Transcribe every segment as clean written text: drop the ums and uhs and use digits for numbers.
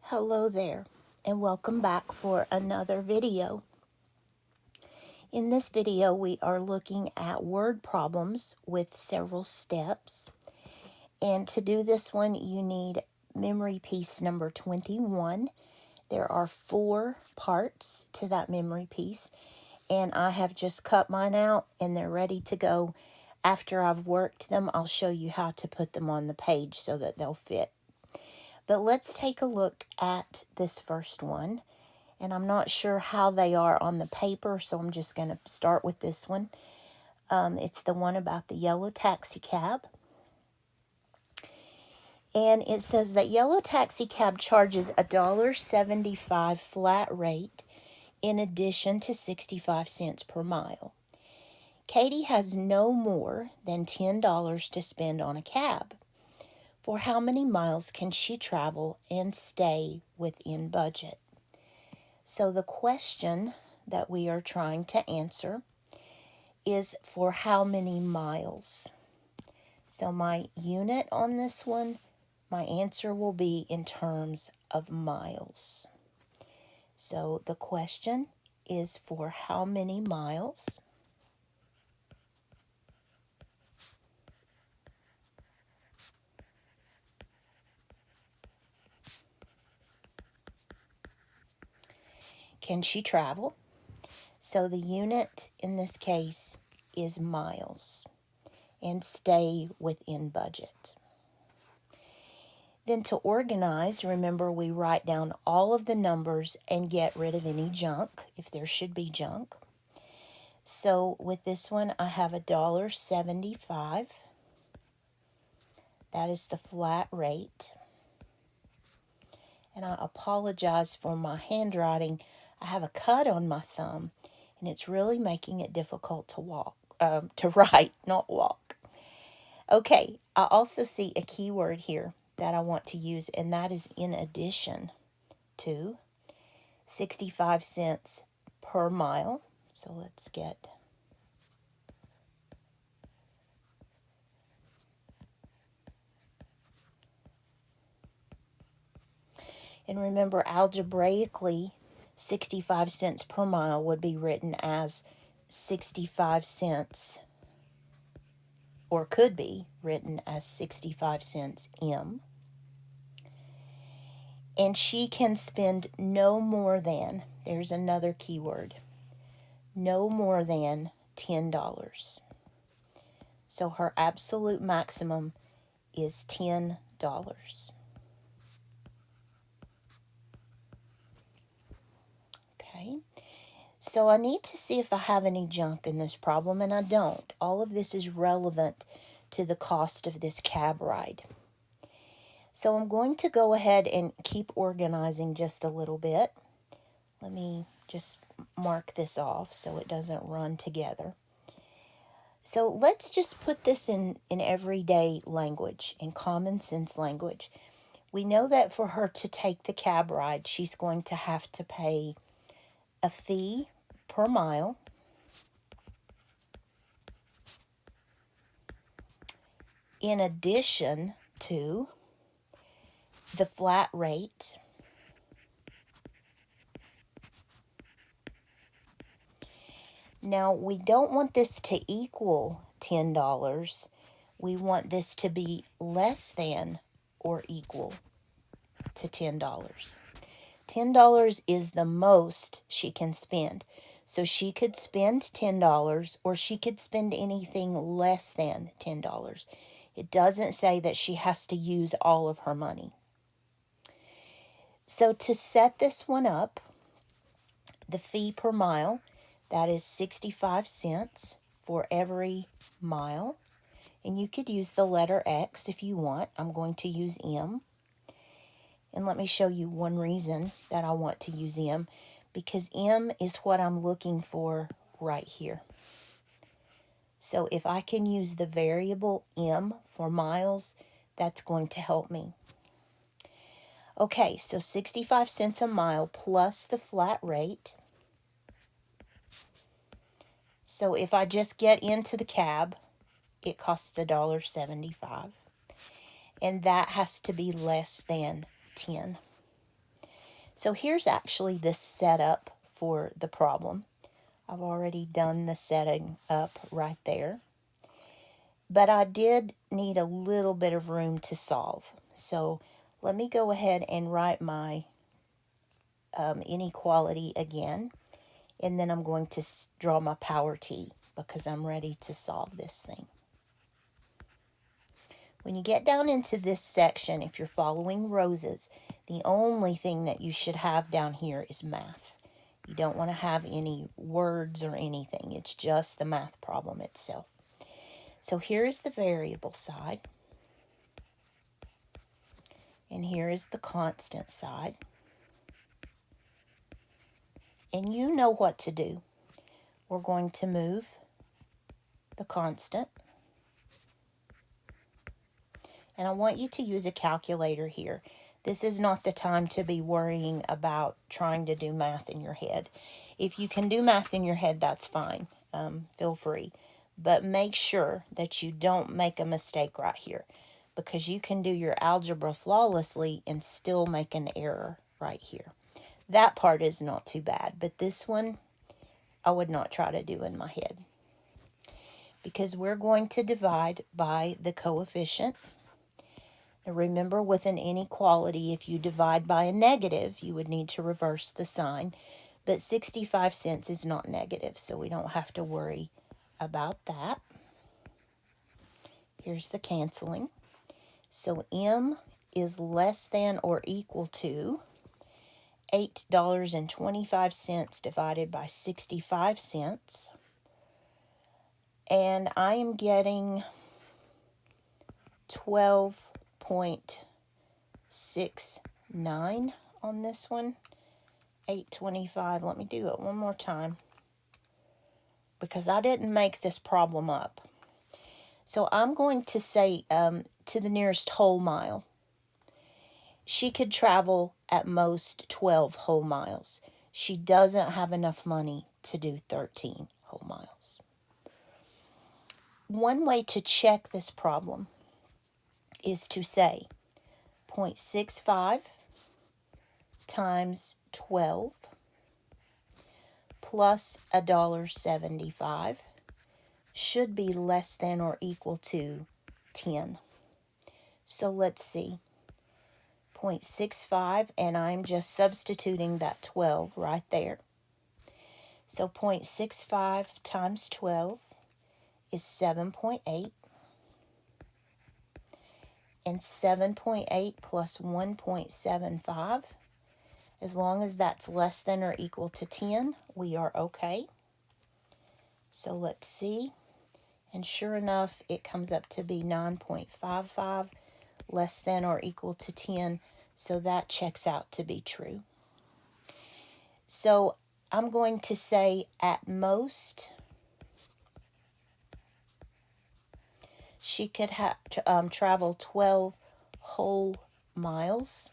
Hello there, and welcome back for another video. In this video, we are looking at word problems with several steps. And to do this one, you need memory piece number 21. There are 4 parts to that memory piece, and I have just cut mine out and they're ready to go. After I've worked them, I'll show you how to put them on the page so that they'll fit. But let's take a look at this first one. And I'm not sure how they are on the paper, so I'm just going to start with this one. It's the one about the yellow taxi cab. And it says that yellow taxi cab charges $1.75 flat rate in addition to 65 cents per mile. Katie has no more than $10 to spend on a cab. For how many miles can she travel and stay within budget? So the question that we are trying to answer is for how many miles. So my unit on this one, my answer will be in terms of miles. So the question is for how many miles. Can she travel? So the unit in this case is miles, and stay within budget. Then to organize, remember we write down all of the numbers and get rid of any junk, if there should be junk. So with this one, I have $1.75. That is the flat rate. And I apologize for my handwriting. I have a cut on my thumb, and it's really making it difficult to write, not walk. Okay, I also see a keyword here that I want to use, and that is in addition to 65 cents per mile. So let's get and remember algebraically 65 cents per mile would be written as 65 cents, or could be written as 65 cents M. And she can spend no more than, there's another keyword, no more than $10. So her absolute maximum is $10. Okay, so I need to see if I have any junk in this problem, and I don't. All of this is relevant to the cost of this cab ride. So I'm going to go ahead and keep organizing just a little bit. Let me just mark this off so it doesn't run together. So let's just put this in everyday language, in common sense language. We know that for her to take the cab ride, she's going to have to pay a fee per mile, in addition to the flat rate, now we don't want this to equal $10. We want this to be less than or equal to $10. $10 is the most she can spend. So she could spend $10 or she could spend anything less than $10. It doesn't say that she has to use all of her money. So to set this one up, the fee per mile, that is 65 cents for every mile. And you could use the letter X if you want. I'm going to use M. And let me show you one reason that I want to use M, because M is what I'm looking for right here. So if I can use the variable M for miles, that's going to help me. Okay, so 65 cents a mile plus the flat rate. So if I just get into the cab, it costs $1.75. And that has to be less than 10. So here's actually the setup for the problem. I've already done the setting up right there. But I did need a little bit of room to solve. So let me go ahead and write my inequality again. And then I'm going to draw my power t because I'm ready to solve this thing. When you get down into this section, if you're following Rose's, the only thing that you should have down here is math. You don't want to have any words or anything. It's just the math problem itself. So here is the variable side. And here is the constant side. And you know what to do. We're going to move the constant. And I want you to use a calculator here. This is not the time to be worrying about trying to do math in your head. If you can do math in your head, that's fine. Feel free. But make sure that you don't make a mistake right here, because you can do your algebra flawlessly and still make an error right here. That part is not too bad, but this one I would not try to do in my head, because we're going to divide by the coefficient. Now remember, with an inequality, if you divide by a negative, you would need to reverse the sign. But 65 cents is not negative, so we don't have to worry about that. Here's the canceling. So M is less than or equal to $8.25 divided by 65 cents. And I am getting 12.69 on this one. 825. Let me do it one more time, because I didn't make this problem up. So I'm going to say to the nearest whole mile. She could travel at most 12 whole miles. She doesn't have enough money to do 13 whole miles. One way to check this problem is to say 0.65 times 12 plus $1.75 should be less than or equal to 10. So let's see. 0.65, and I'm just substituting that 12 right there. So 0.65 times 12 is 7.8. And 7.8 plus 1.75, as long as that's less than or equal to 10, we are okay. So let's see. And sure enough, it comes up to be 9.55, less than or equal to 10. So that checks out to be true. So I'm going to say at most, she could travel 12 whole miles.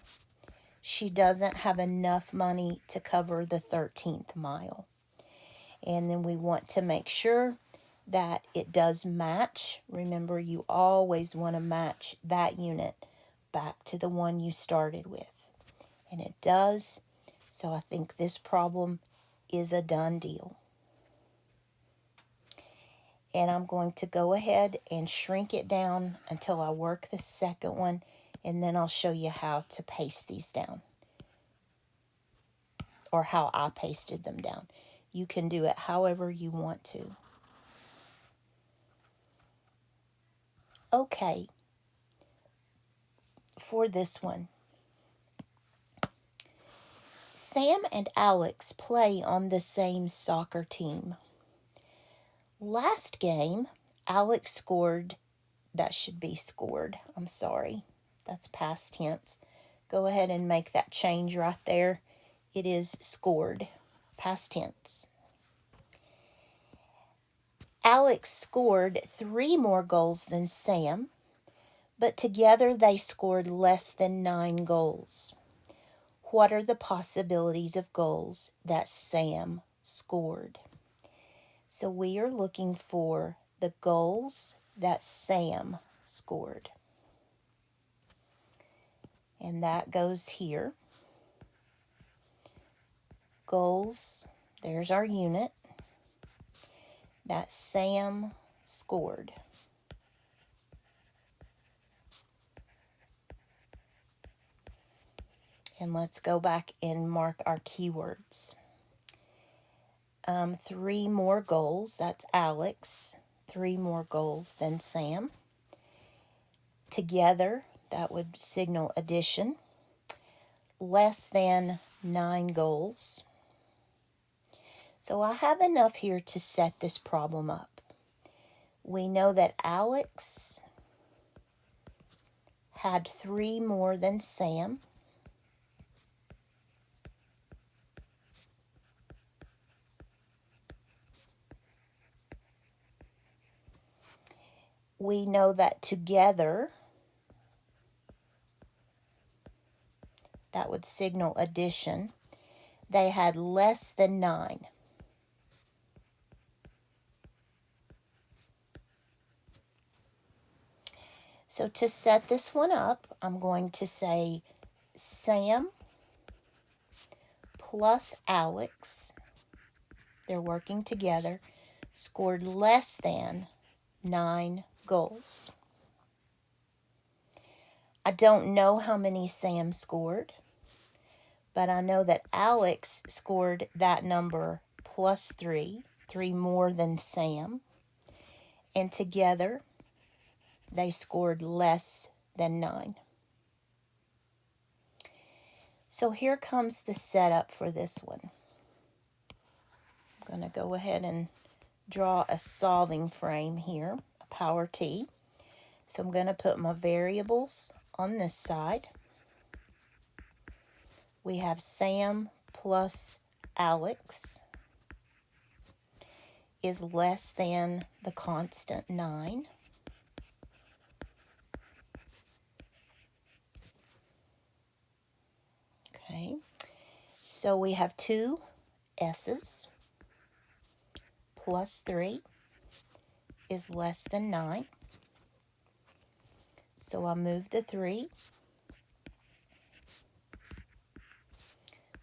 She doesn't have enough money to cover the 13th mile. And then we want to make sure that it does match. Remember, you always want to match that unit back to the one you started with. And it does. So I think this problem is a done deal. And I'm going to go ahead and shrink it down until I work the second one, and then I'll show you how to paste these down, or how I pasted them down. You can do it however you want to. Okay, for this one, Sam and Alex play on the same soccer team. Last game, Alex scored. That should be scored. I'm sorry. That's past tense. Go ahead and make that change right there. It is scored. Past tense. Alex scored 3 more goals than Sam, but together they scored less than 9 goals. What are the possibilities of goals that Sam scored? So we are looking for the goals that Sam scored. And that goes here. goals. There's our unit that Sam scored. And let's go back and mark our keywords. 3 more goals, that's Alex. 3 more goals than Sam. Together, that would signal addition. Less than 9 goals. So I have enough here to set this problem up. We know that Alex had 3 more than Sam. We know that together, that would signal addition, they had less than 9. So to set this one up, I'm going to say Sam plus Alex, they're working together, scored less than 9 goals. I don't know how many Sam scored, but I know that Alex scored that number plus 3 more than Sam, and together they scored less than 9. So here comes the setup for this one. I'm going to go ahead and draw a solving frame here, a power T. So I'm going to put my variables on this side. We have Sam plus Alex is less than the constant 9. Okay, so we have 2 S's. Plus 3 is less than 9. So I'll move the 3.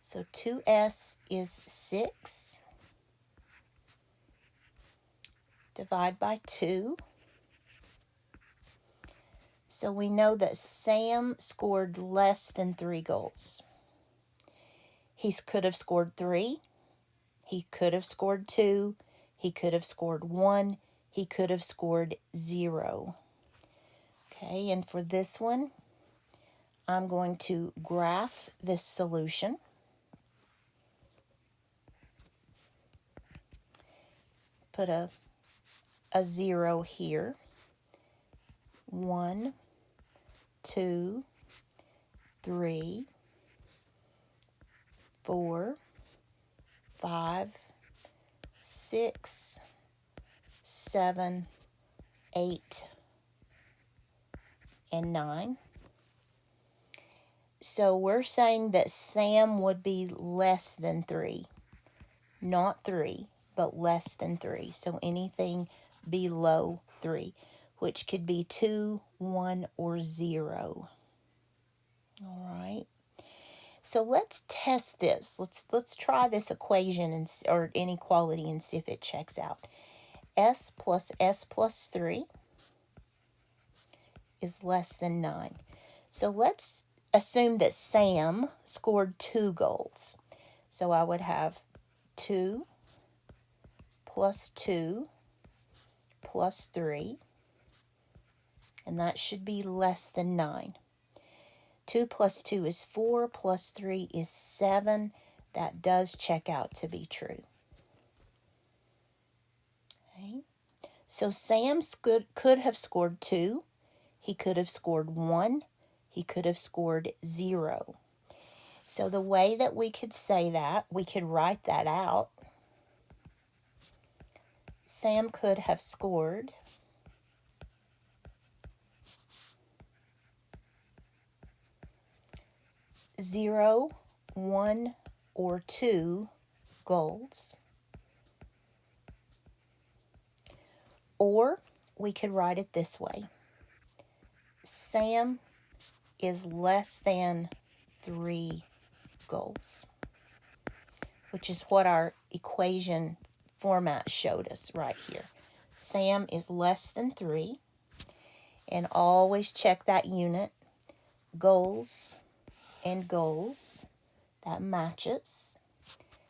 So 2S is 6. Divide by 2. So we know that Sam scored less than 3 goals. He could have scored 3. He could have scored 2. He could have scored 1. He could have scored 0. Okay, and for this one, I'm going to graph this solution. Put a 0 here. 1, 2, 3, 4, 5, 6, 7, 8, and 9. So we're saying that Sam would be less than 3. Not 3, but less than 3. So anything below 3, which could be 2, 1, or 0. All right. So let's test this. Let's try this equation or inequality and see if it checks out. S plus 3 is less than 9. So let's assume that Sam scored 2 goals. So I would have 2 plus 2 plus 3, and that should be less than 9. 2 plus 2 is 4, plus 3 is 7. That does check out to be true. Okay. So Sam could have scored 2. He could have scored 1. He could have scored 0. So the way that we could say that, we could write that out. Sam could have scored 0, 1, or 2 goals. Or we could write it this way. Sam is less than 3 goals. which is what our equation format showed us right here. Sam is less than 3, and always check that unit. Goals and goals, that matches.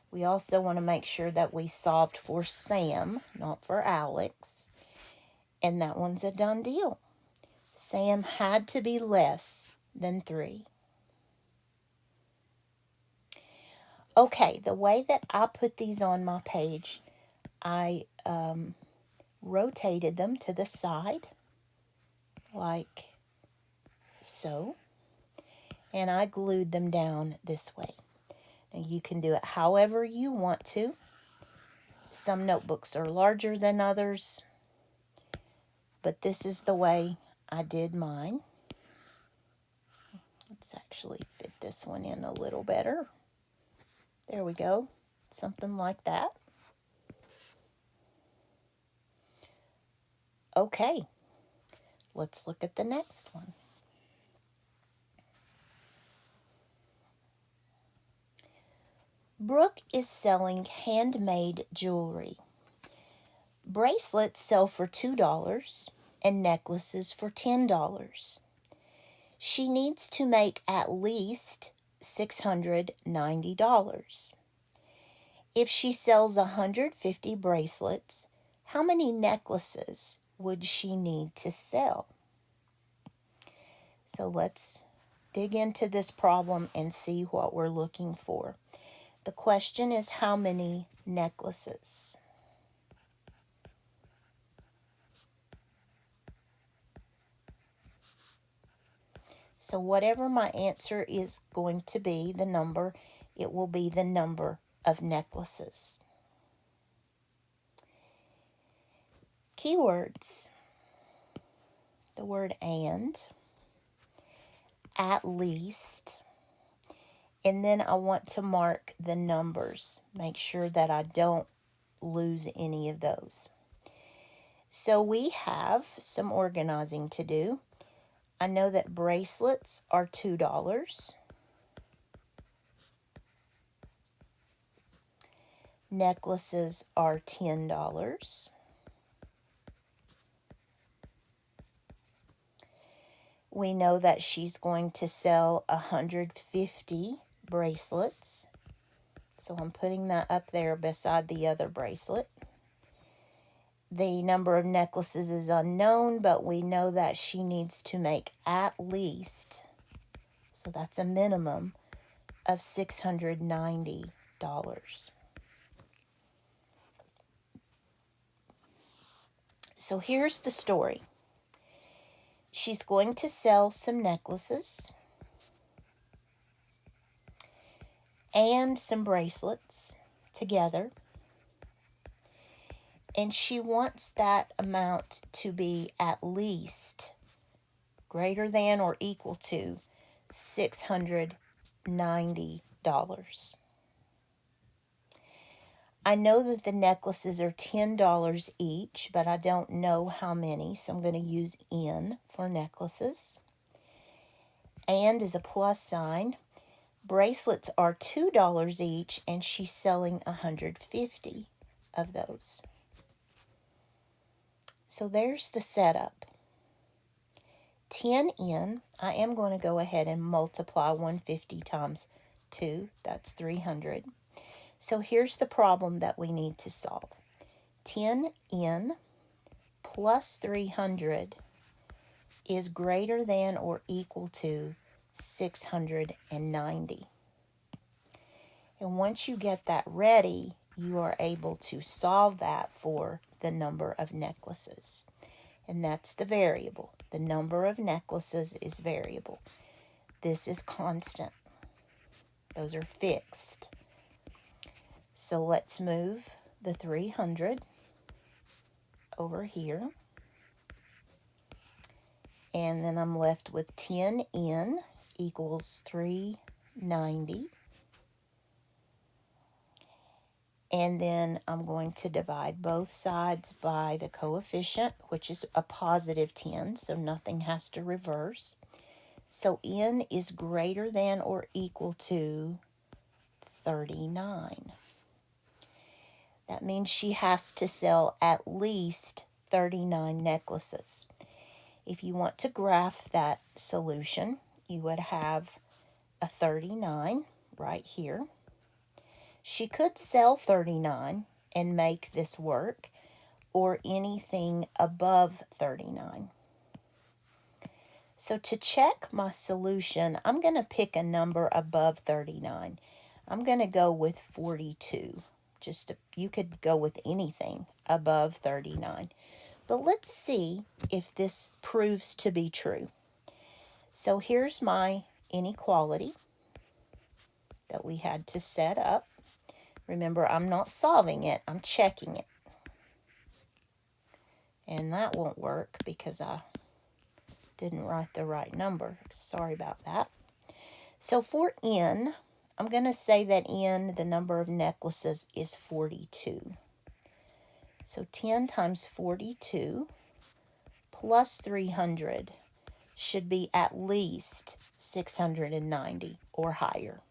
We also want to make sure that we solved for Sam, not for Alex, and that one's a done deal. Sam had to be less than 3. Okay, the way that I put these on my page, I rotated them to the side, like so, and I glued them down this way. Now you can do it however you want to. Some notebooks are larger than others, but this is the way I did mine. Let's actually fit this one in a little better. There we go, something like that. Okay, let's look at the next one. Brooke is selling handmade jewelry. Bracelets sell for $2 and necklaces for $10. She needs to make at least $690. If she sells 150 bracelets, how many necklaces would she need to sell? So let's dig into this problem and see what we're looking for. The question is how many necklaces? So whatever my answer is going to be, the number, it will be the number of necklaces. Keywords. The word and, at least, and then I want to mark the numbers. Make sure that I don't lose any of those. So we have some organizing to do. I know that bracelets are $2. Necklaces are $10. We know that she's going to sell 150 bracelets. So I'm putting that up there beside the other bracelet. The number of necklaces is unknown, but we know that she needs to make at least, so that's a minimum, of $690. So here's the story. She's going to sell some necklaces and some bracelets together, and she wants that amount to be at least greater than or equal to $690. I know that the necklaces are $10 each, but I don't know how many, so I'm going to use N for necklaces. And is a plus sign. Bracelets are $2 each, and she's selling 150 of those. So there's the setup. 10N, I am going to go ahead and multiply 150 times 2. That's 300. So here's the problem that we need to solve. 10N plus 300 is greater than or equal to 690. And once you get that ready, you are able to solve that for the number of necklaces. And that's the variable. The number of necklaces is variable. This is constant. Those are fixed. So let's move the 300 over here. And then I'm left with 10N equals 390. And then I'm going to divide both sides by the coefficient, which is a positive 10, so nothing has to reverse. So N is greater than or equal to 39. That means she has to sell at least 39 necklaces. If you want to graph that solution, you would have a 39 right here. She could sell 39 and make this work, or anything above 39. So to check my solution, I'm going to pick a number above 39. I'm going to go with 42. You could go with anything above 39. But let's see if this proves to be true. So here's my inequality that we had to set up. Remember, I'm not solving it, I'm checking it. And that won't work because I didn't write the right number. Sorry about that. So for n, I'm going to say that n, the number of necklaces, is 42. So 10 times 42 plus 300 should be at least 690 or higher.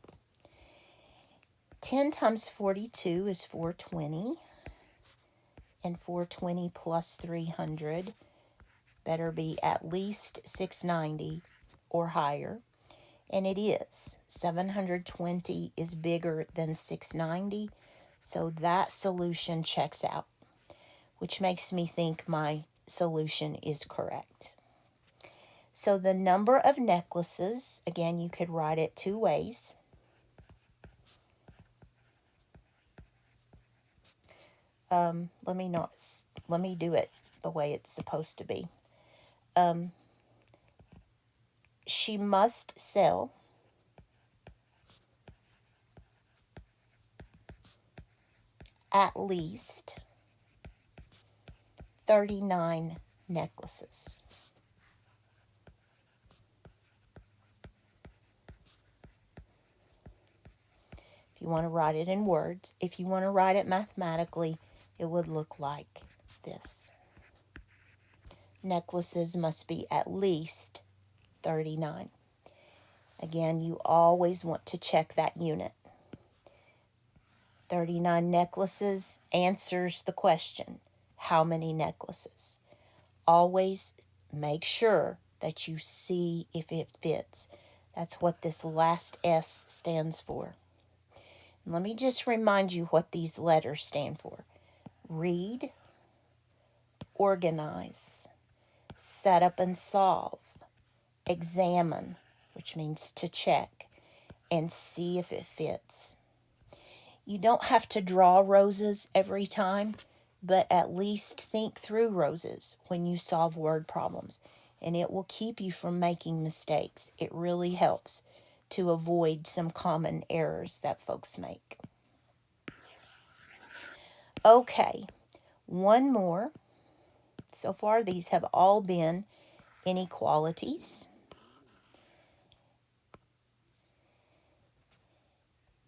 10 times 42 is 420, and 420 plus 300 better be at least 690 or higher, and it is. 720 is bigger than 690, so that solution checks out, which makes me think my solution is correct. So the number of necklaces, again, you could write it two ways. Let me do it the way it's supposed to be. She must sell at least 39 necklaces. If you want to write it in words, if you want to write it mathematically, it would look like this. Necklaces must be at least 39. Again, you always want to check that unit. 39 necklaces answers the question, how many necklaces? Always make sure that you see if it fits. That's what this last S stands for. And let me just remind you what these letters stand for. Read, organize, set up and solve, examine, which means to check, and see if it fits. You don't have to draw roses every time, but at least think through roses when you solve word problems, and it will keep you from making mistakes. It really helps to avoid some common errors that folks make. Okay, one more. So far, these have all been inequalities.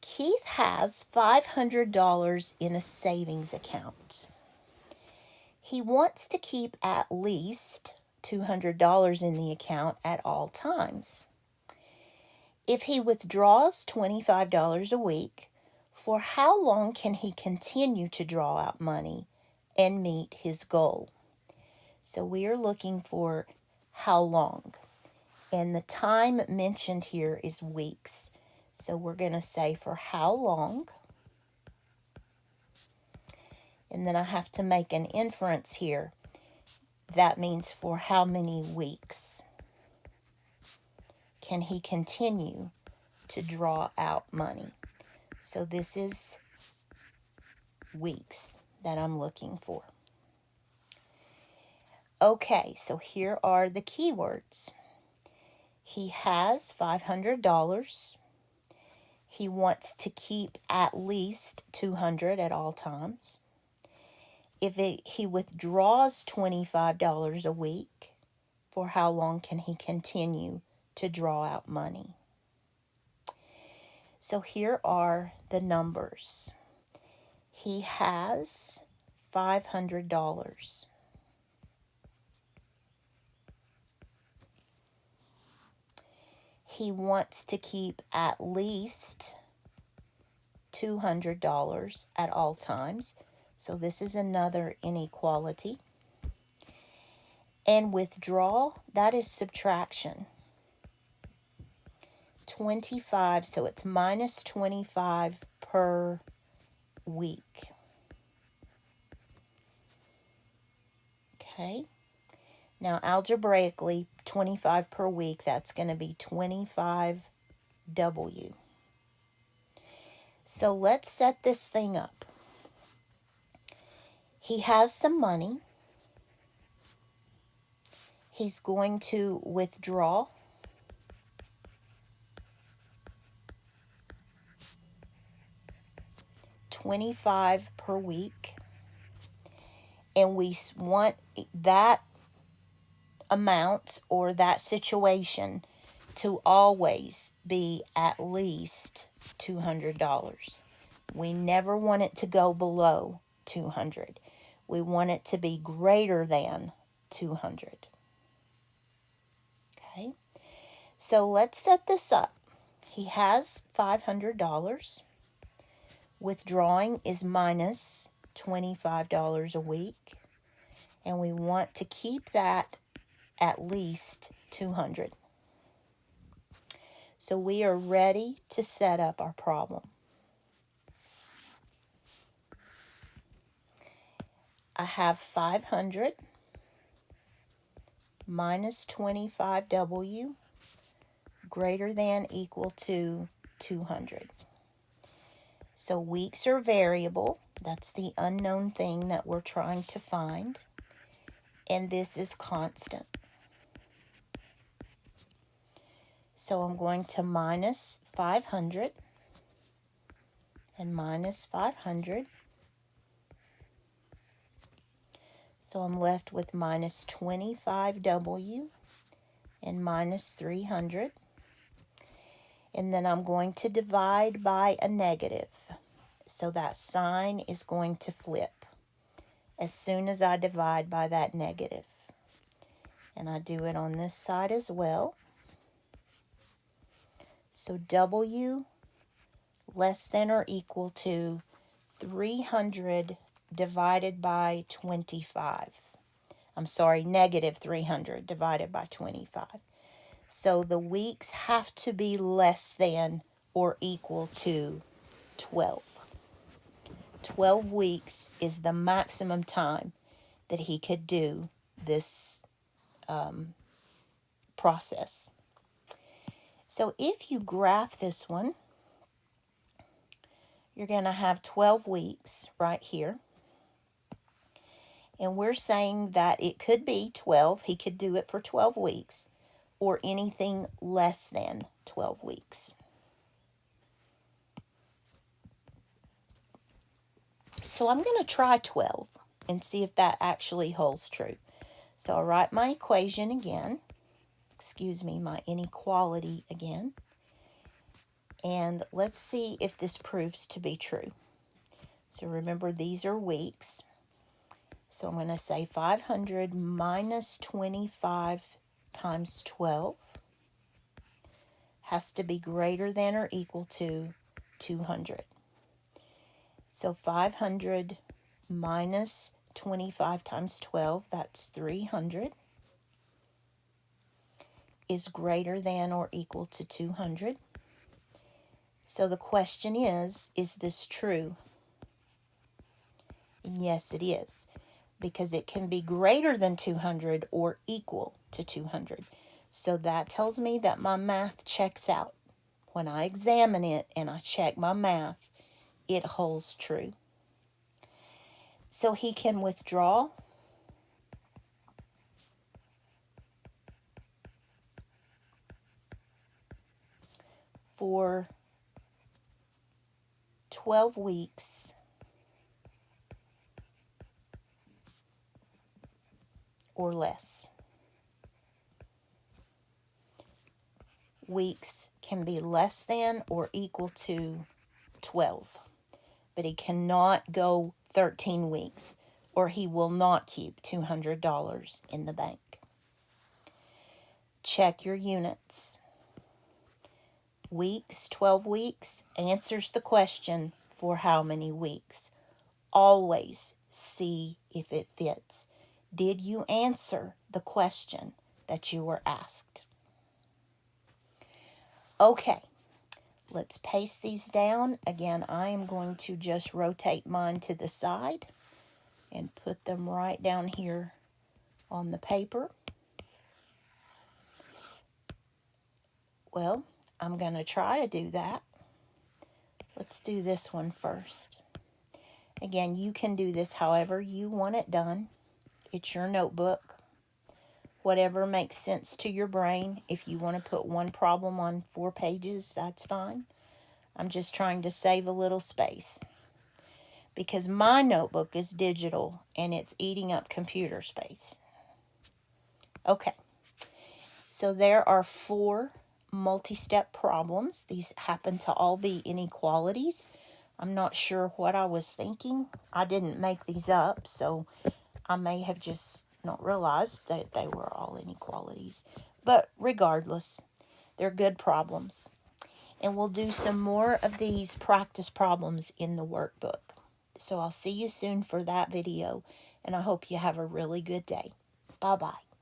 Keith has $500 in a savings account. He wants to keep at least $200 in the account at all times. If he withdraws $25 a week, for how long can he continue to draw out money and meet his goal? So we are looking for how long. And the time mentioned here is weeks. So we're going to say for how long. And then I have to make an inference here. That means for how many weeks can he continue to draw out money? So this is weeks that I'm looking for. Okay, so here are the keywords. He has $500. He wants to keep at least $200 at all times. If he withdraws $25 a week, for how long can he continue to draw out money? So here are the numbers. He has $500. He wants to keep at least $200 at all times. So this is another inequality. And withdraw, that is subtraction. 25, so it's minus 25 per week. Okay. Now, algebraically, 25 per week, that's going to be 25W. So let's set this thing up. He has some money. He's going to withdraw $25 per week, and we want that amount or that situation to always be at least $200. We never want it to go below 200. We want it to be greater than 200. Okay, so let's set this up. He has $500. Withdrawing is minus $25 a week, and we want to keep that at least 200. So we are ready to set up our problem. I have 500 minus 25W greater than equal to 200. So weeks are variable. That's the unknown thing that we're trying to find. And this is constant. So I'm going to minus 500 and minus 500. So I'm left with minus 25W and minus 300. And then I'm going to divide by a negative. So that sign is going to flip as soon as I divide by that negative. And I do it on this side as well. So W less than or equal to 300 divided by 25. I'm sorry, negative 300 divided by 25. So the weeks have to be less than or equal to 12. 12 weeks is the maximum time that he could do this process. So if you graph this one, you're going to have 12 weeks right here. And we're saying that it could be 12. He could do it for 12 weeks or anything less than 12 weeks. So I'm going to try 12 and see if that actually holds true. So I'll write my equation again. My inequality again. And let's see if this proves to be true. So remember, these are weeks. So I'm going to say 500 minus 25 times 12 has to be greater than or equal to 200. So 500 minus 25 times 12, that's 300, is greater than or equal to 200. So the question is this true? And yes, it is, because it can be greater than 200 or equal to 200. So that tells me that my math checks out. When I examine it and I check my math, it holds true. So he can withdraw for 12 weeks or less. Weeks can be less than or equal to 12, but he cannot go 13 weeks or he will not keep $200 in the bank. Check your units. Weeks, 12 weeks, answers the question for how many weeks. always see if it fits. Did you answer the question that you were asked? Okay, let's paste these down. Again, I am going to just rotate mine to the side and put them right down here on the paper. Well, I'm going to try to do that. Let's do this one first. Again, you can do this however you want it done. It's your notebook. Whatever makes sense to your brain. If you want to put one problem on 4 pages, that's fine. I'm just trying to save a little space, because my notebook is digital and it's eating up computer space. Okay, so there are 4 multi-step problems. These happen to all be inequalities. I'm not sure what I was thinking. I didn't make these up, so I may have just not realized that they were all inequalities. But regardless, they're good problems. And we'll do some more of these practice problems in the workbook. So I'll see you soon for that video, and I hope you have a really good day. Bye-bye.